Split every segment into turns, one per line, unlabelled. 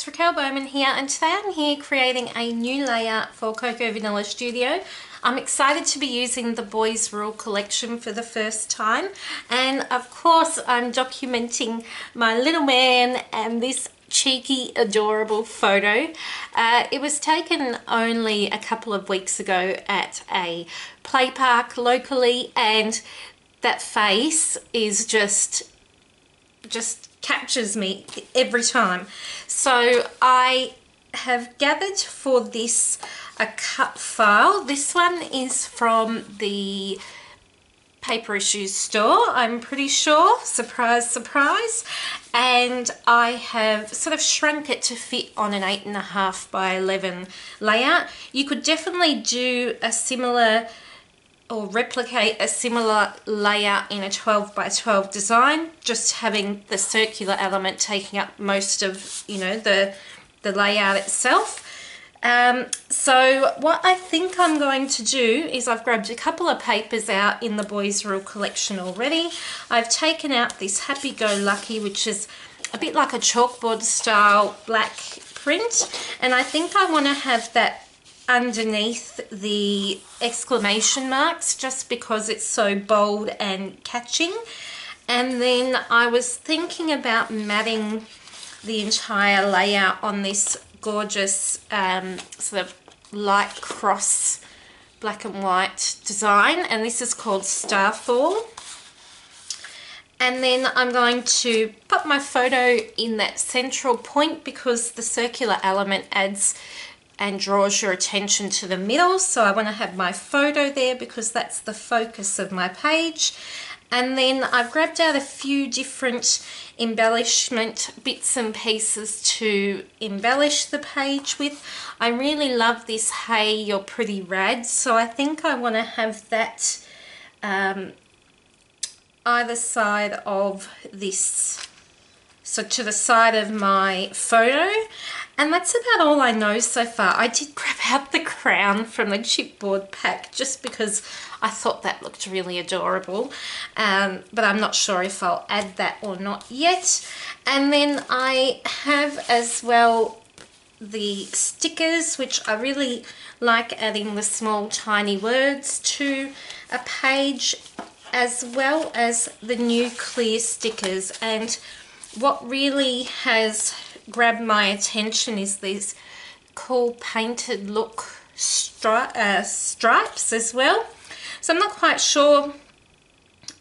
it's Raquel Bowman here, and today I'm here creating a new layout for Cocoa Vanilla Studio. I'm excited to be using the Boys Rule collection for the first time, and of course I'm documenting my little man and this cheeky, adorable photo. It was taken only a couple of weeks ago at a play park locally, and that face is just captures me every time. So I have gathered for this a cut file. This one is from the Paper Issues store, I'm pretty sure, surprise surprise, and I have sort of shrunk it to fit on an 8.5 by 11 layout. You could definitely do a similar or replicate a similar layout in a 12 by 12 design, just having the circular element taking up most of, you know, the layout itself. So what I think I'm going to do is I've grabbed a couple of papers out in the Boys Rule collection already. I've taken out this Happy Go Lucky, which is a bit like a chalkboard style black print, and I think I want to have that underneath the exclamation marks just because it's so bold and catching. And then I was thinking about matting the entire layout on this gorgeous sort of light cross black and white design, and this is called Starfall. And then I'm going to put my photo in that central point because the circular element adds and draws your attention to the middle. So I want to have my photo there because that's the focus of my page. And then I've grabbed out a few different embellishment bits and pieces to embellish the page with. I really love this "Hey, you're pretty rad," so I think I want to have that either side of this, so to the side of my photo. And that's about all I know so far. I did grab out the crown from the chipboard pack just because I thought that looked really adorable, but I'm not sure if I'll add that or not yet. And then I have as well the stickers, which I really like adding the small tiny words to a page, as well as the new clear stickers. And what really has grabbed my attention is these cool painted look stripes as well. So I'm not quite sure,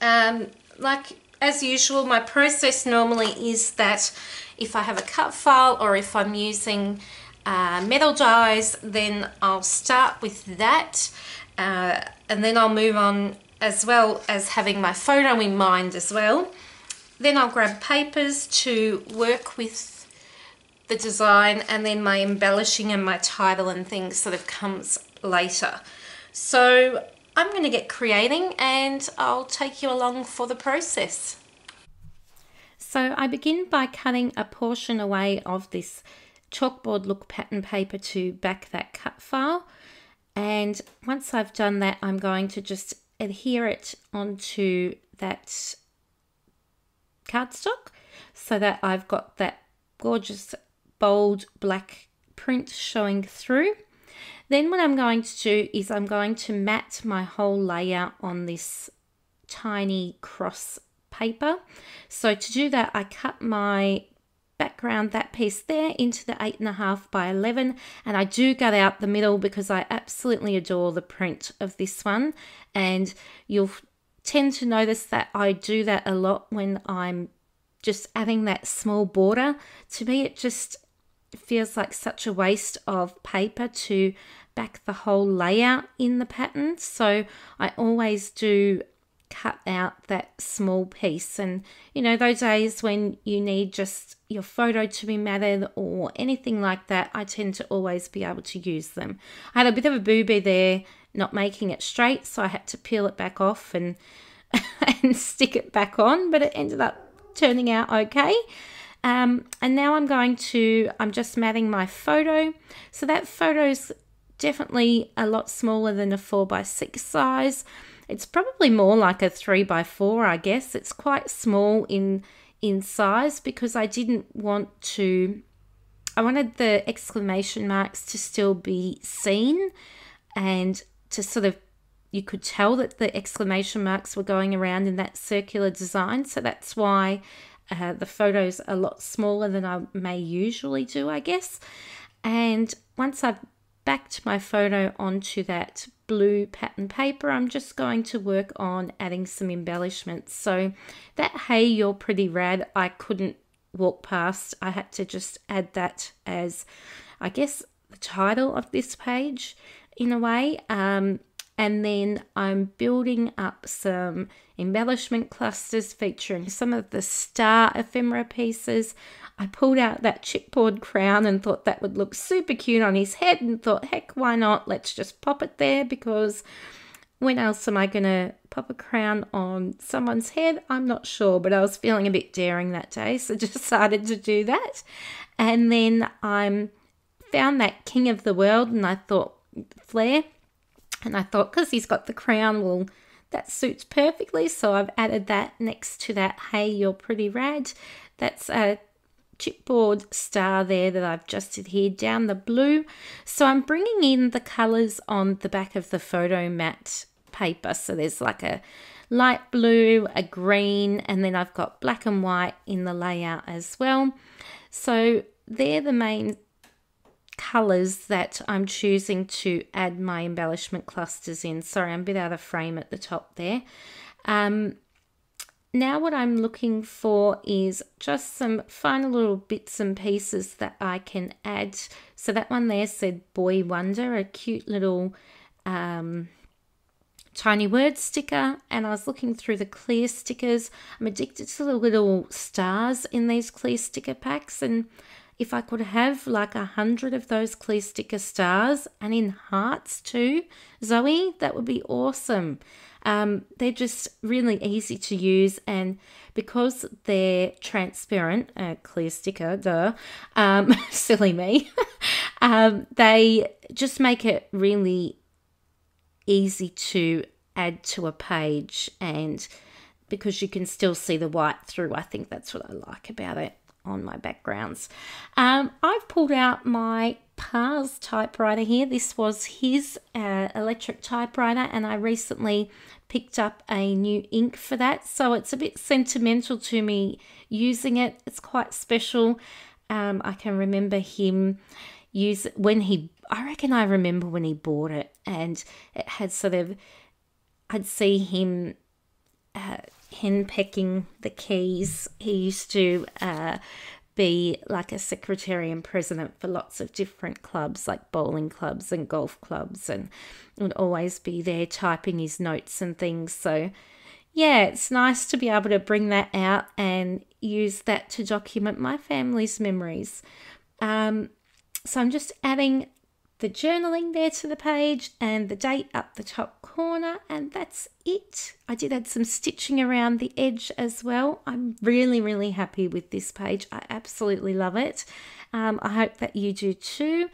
like as usual, my process normally is that if I have a cut file or if I'm using metal dies, then I'll start with that, and then I'll move on, as well as having my photo in mind as well. Then I'll grab papers to work with the design, and then my embellishing and my title and things sort of comes later. So I'm going to get creating and I'll take you along for the process. So I begin by cutting a portion away of this chalkboard look pattern paper to back that cut file, and once I've done that, I'm going to just adhere it onto that cardstock so that I've got that gorgeous bold black print showing through. Then what I'm going to do is I'm going to mat my whole layout on this tiny cross paper. So to do that, I cut my background, that piece there, into the 8.5 by 11, and I do gut out the middle because I absolutely adore the print of this one, and you'll tend to notice that I do that a lot when I'm just adding that small border. To me, it just feels like such a waste of paper to back the whole layout in the pattern, so I always do cut out that small piece. And you know, those days when you need just your photo to be matted or anything like that, I tend to always be able to use them. I had a bit of a boo-boo there not making it straight, so I had to peel it back off and and stick it back on, but it ended up turning out okay. And now I'm just matting my photo. So that photo's definitely a lot smaller than a 4x6 size. It's probably more like a 3x4, I guess. It's quite small in size because I didn't want to I wanted the exclamation marks to still be seen and to sort of, you could tell that the exclamation marks were going around in that circular design. So that's why the photo's a lot smaller than I may usually do, I guess. And once I've backed my photo onto that blue pattern paper, I'm just going to work on adding some embellishments. So that "Hey, you're pretty rad," I couldn't walk past. I had to just add that as, I guess, the title of this page in a way. And then I'm building up some embellishment clusters featuring some of the star ephemera pieces. I pulled out that chipboard crown and thought that would look super cute on his head, and thought, heck, why not? Let's just pop it there, because when else am I going to pop a crown on someone's head? I'm not sure, but I was feeling a bit daring that day, so just decided to do that. And then I found that King of the World, and I thought, flare. And I thought, because he's got the crown, well, that suits perfectly. So I've added that next to that "Hey, you're pretty rad." That's a chipboard star there that I've just adhered down the blue. So I'm bringing in the colours on the back of the photo mat paper. So there's like a light blue, a green, and then I've got black and white in the layout as well. So they're the main colours that I'm choosing to add my embellishment clusters in. Sorry, I'm a bit out of frame at the top there. Now what I'm looking for is just some final little bits and pieces that I can add. So that one there said "Boy Wonder," a cute little tiny word sticker, and I was looking through the clear stickers. I'm addicted to the little stars in these clear sticker packs, and if I could have like 100 of those clear sticker stars, and in hearts too, Zoe, that would be awesome. They're just really easy to use, and because they're transparent, clear sticker, duh, silly me, they just make it really easy to add to a page, and because you can still see the white through, I think that's what I like about it on my backgrounds. I've pulled out my Pa's typewriter here. This was his electric typewriter, and I recently picked up a new ink for that, so it's a bit sentimental to me using it. It's quite special. I can remember him I remember when he bought it, and it had sort of, I'd see him henpecking the keys. He used to be like a secretary and president for lots of different clubs, like bowling clubs and golf clubs, and would always be there typing his notes and things. So yeah, it's nice to be able to bring that out and use that to document my family's memories. So I'm just adding the journaling there to the page and the date up the top corner, and that's it. I did add some stitching around the edge as well. I'm really, really happy with this page. I absolutely love it. I hope that you do too.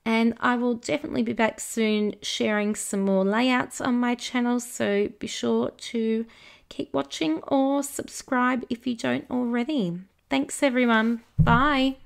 And I will definitely be back soon sharing some more layouts on my channel, so be sure to keep watching or subscribe if you don't already. Thanks everyone. Bye.